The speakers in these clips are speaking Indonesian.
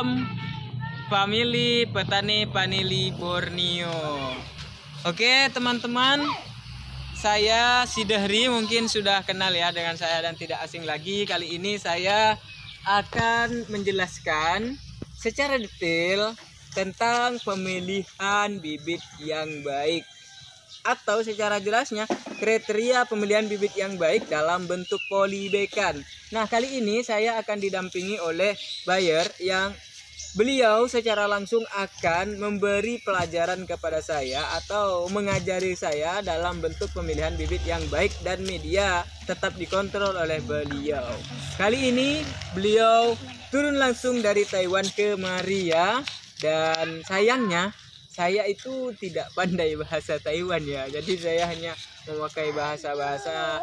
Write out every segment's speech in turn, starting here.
salam family petani vanili Borneo. Oke teman-teman, saya Sidahri mungkin sudah kenal ya dengan saya dan tidak asing lagi. Kali ini saya akan menjelaskan secara detail tentang pemilihan bibit yang baik, atau secara jelasnya kriteria pemilihan bibit yang baik dalam bentuk polibekan. Nah, kali ini saya akan didampingi oleh buyer yang beliau secara langsung akan memberi pelajaran kepada saya atau mengajari saya dalam bentuk pemilihan bibit yang baik, dan media tetap dikontrol oleh beliau. Kali ini beliau turun langsung dari Taiwan kemari ya, dan sayangnya saya itu tidak pandai bahasa Taiwan ya, jadi saya hanya memakai bahasa-bahasa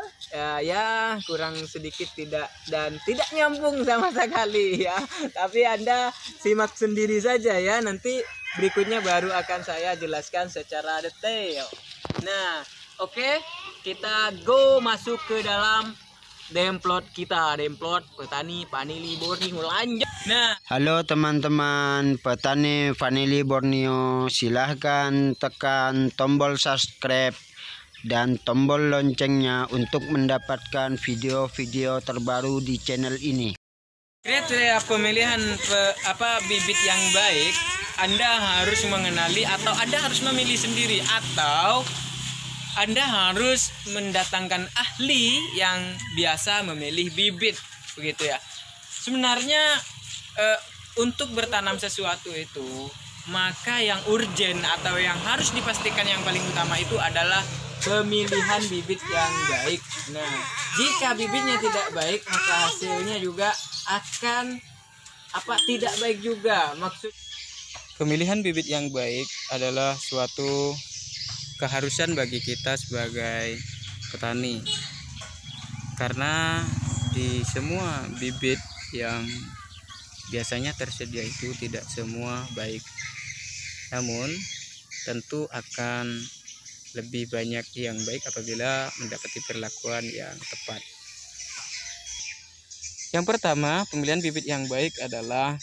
ya kurang sedikit tidak dan tidak nyambung sama sekali ya. Tapi Anda simak sendiri saja ya, nanti berikutnya baru akan saya jelaskan secara detail. Nah, oke, kita go masuk ke dalam demplot kita, demplot petani vanili Borneo. Lanjut. Nah, halo teman-teman petani vanili Borneo, silahkan tekan tombol subscribe dan tombol loncengnya untuk mendapatkan video-video terbaru di channel ini. Kriteria pemilihan bibit yang baik, Anda harus mengenali atau Anda harus memilih sendiri, atau Anda harus mendatangkan ahli yang biasa memilih bibit, begitu ya. Sebenarnya untuk bertanam sesuatu itu, maka yang urgent atau yang harus dipastikan yang paling utama itu adalah pemilihan bibit yang baik. Nah, jika bibitnya tidak baik, maka hasilnya juga akan tidak baik juga. Maksud pemilihan bibit yang baik adalah suatu keharusan bagi kita sebagai petani, karena di semua bibit yang biasanya tersedia itu tidak semua baik, namun tentu akan lebih banyak yang baik apabila mendapati perlakuan yang tepat. Yang pertama, pemilihan bibit yang baik adalah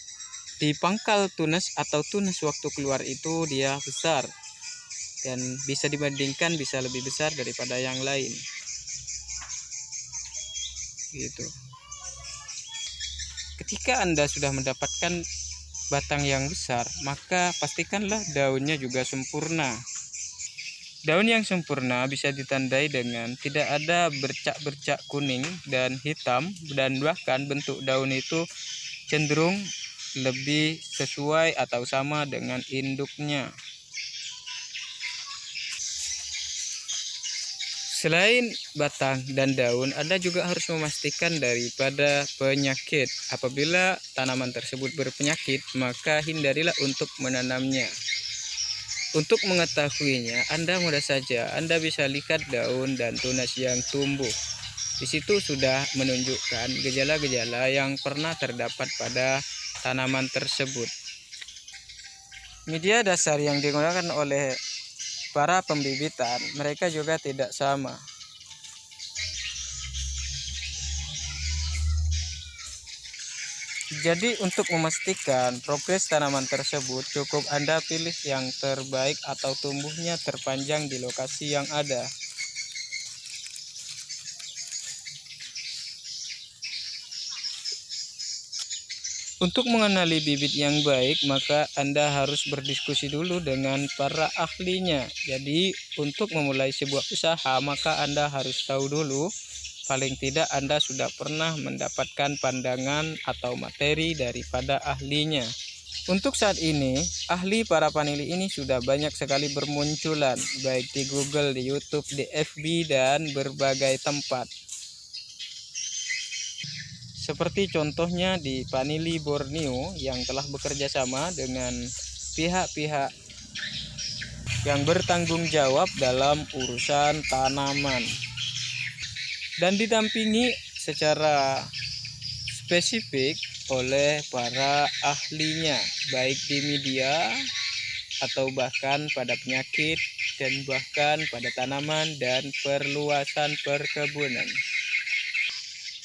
di pangkal tunas atau tunas waktu keluar itu dia besar dan bisa dibandingkan bisa lebih besar daripada yang lain, gitu. Ketika Anda sudah mendapatkan batang yang besar, maka pastikanlah daunnya juga sempurna. Daun yang sempurna bisa ditandai dengan tidak ada bercak-bercak kuning dan hitam, dan bahkan bentuk daun itu cenderung lebih sesuai atau sama dengan induknya. Selain batang dan daun, Anda juga harus memastikan daripada penyakit. Apabila tanaman tersebut berpenyakit, maka hindarilah untuk menanamnya. Untuk mengetahuinya, Anda mudah saja. Anda bisa lihat daun dan tunas yang tumbuh. Di situ sudah menunjukkan gejala-gejala yang pernah terdapat pada tanaman tersebut. Media dasar yang digunakan oleh para pembibitan, mereka juga tidak sama. Jadi untuk memastikan progres tanaman tersebut, cukup Anda pilih yang terbaik atau tumbuhnya terpanjang di lokasi yang ada. Untuk mengenali bibit yang baik, maka Anda harus berdiskusi dulu dengan para ahlinya. Jadi untuk memulai sebuah usaha, maka Anda harus tahu dulu, paling tidak Anda sudah pernah mendapatkan pandangan atau materi daripada ahlinya. Untuk saat ini, ahli para vanili ini sudah banyak sekali bermunculan, baik di Google, di YouTube, di FB, dan berbagai tempat. Seperti contohnya di Vanili Borneo yang telah bekerja sama dengan pihak-pihak yang bertanggung jawab dalam urusan tanaman dan didampingi secara spesifik oleh para ahlinya, baik di media atau bahkan pada penyakit dan bahkan pada tanaman dan perluasan perkebunan.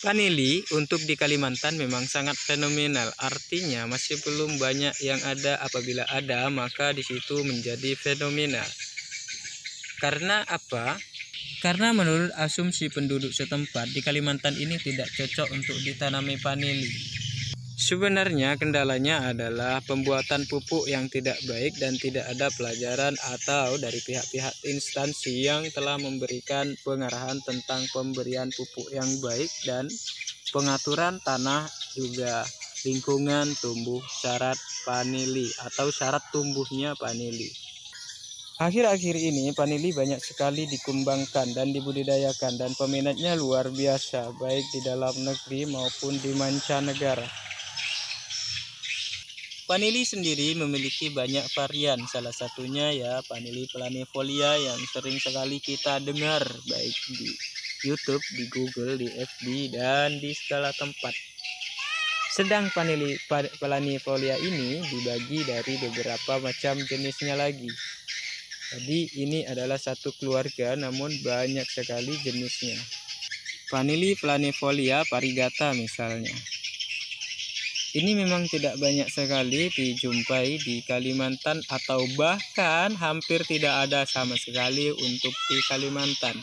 Vanili untuk di Kalimantan memang sangat fenomenal. Artinya masih belum banyak yang ada. Apabila ada, maka di situ menjadi fenomenal. Karena apa? Karena menurut asumsi penduduk setempat di Kalimantan ini tidak cocok untuk ditanami vanili. Sebenarnya kendalanya adalah pembuatan pupuk yang tidak baik dan tidak ada pelajaran atau dari pihak-pihak instansi yang telah memberikan pengarahan tentang pemberian pupuk yang baik dan pengaturan tanah juga lingkungan tumbuh syarat vanili atau syarat tumbuhnya vanili. Akhir-akhir ini vanili banyak sekali dikembangkan dan dibudidayakan dan peminatnya luar biasa baik di dalam negeri maupun di mancanegara. Vanili sendiri memiliki banyak varian, salah satunya ya vanili planifolia yang sering sekali kita dengar baik di YouTube, di Google, di FB, dan di segala tempat. Sedang vanili planifolia ini dibagi dari beberapa macam jenisnya lagi. Jadi ini adalah satu keluarga namun banyak sekali jenisnya. Vanili planifolia variegata misalnya. Ini memang tidak banyak sekali dijumpai di Kalimantan atau bahkan hampir tidak ada sama sekali untuk di Kalimantan.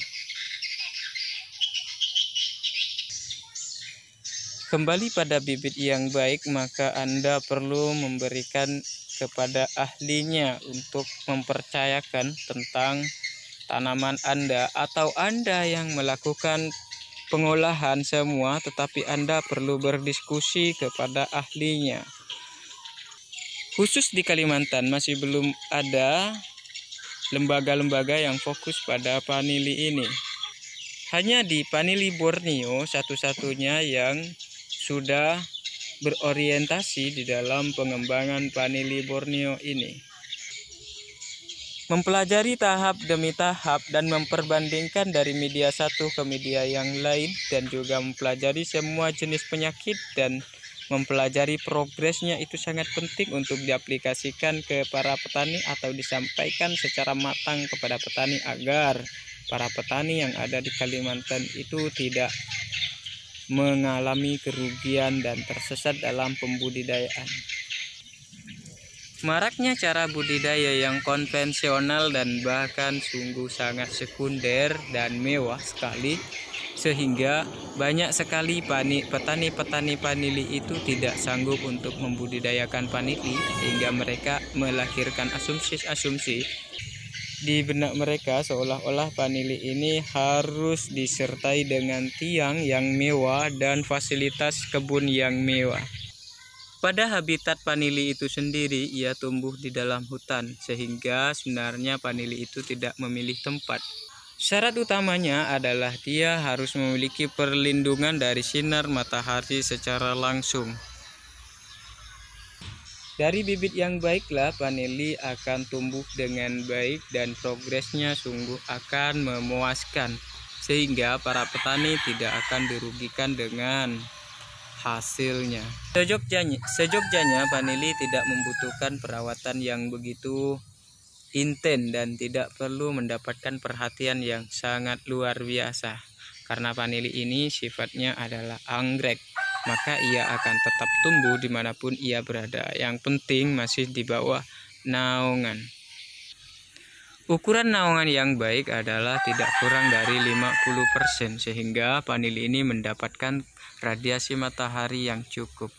Kembali pada bibit yang baik, maka Anda perlu memberikan kepada ahlinya untuk mempercayakan tentang tanaman Anda, atau Anda yang melakukan pengolahan semua, tetapi Anda perlu berdiskusi kepada ahlinya. Khusus di Kalimantan masih belum ada lembaga-lembaga yang fokus pada vanili ini. Hanya di Vanili Borneo satu-satunya yang sudah berorientasi di dalam pengembangan vanili Borneo ini. Mempelajari tahap demi tahap dan memperbandingkan dari media satu ke media yang lain, dan juga mempelajari semua jenis penyakit dan mempelajari progresnya itu sangat penting untuk diaplikasikan ke para petani atau disampaikan secara matang kepada petani agar para petani yang ada di Kalimantan itu tidak mengalami kerugian dan tersesat dalam pembudidayaan. Maraknya cara budidaya yang konvensional dan bahkan sungguh sangat sekunder dan mewah sekali, sehingga banyak sekali petani-petani vanili itu tidak sanggup untuk membudidayakan vanili, sehingga mereka melahirkan asumsi-asumsi di benak mereka seolah-olah vanili ini harus disertai dengan tiang yang mewah dan fasilitas kebun yang mewah. Pada habitat vanili itu sendiri, ia tumbuh di dalam hutan, sehingga sebenarnya vanili itu tidak memilih tempat. Syarat utamanya adalah dia harus memiliki perlindungan dari sinar matahari secara langsung. Dari bibit yang baiklah vanili akan tumbuh dengan baik dan progresnya sungguh akan memuaskan, sehingga para petani tidak akan dirugikan dengan hasilnya. Sejogjanya vanili tidak membutuhkan perawatan yang begitu intens dan tidak perlu mendapatkan perhatian yang sangat luar biasa. Karena vanili ini sifatnya adalah anggrek, maka ia akan tetap tumbuh dimanapun ia berada. Yang penting masih di bawah naungan. Ukuran naungan yang baik adalah tidak kurang dari 50%, sehingga vanili ini mendapatkan radiasi matahari yang cukup.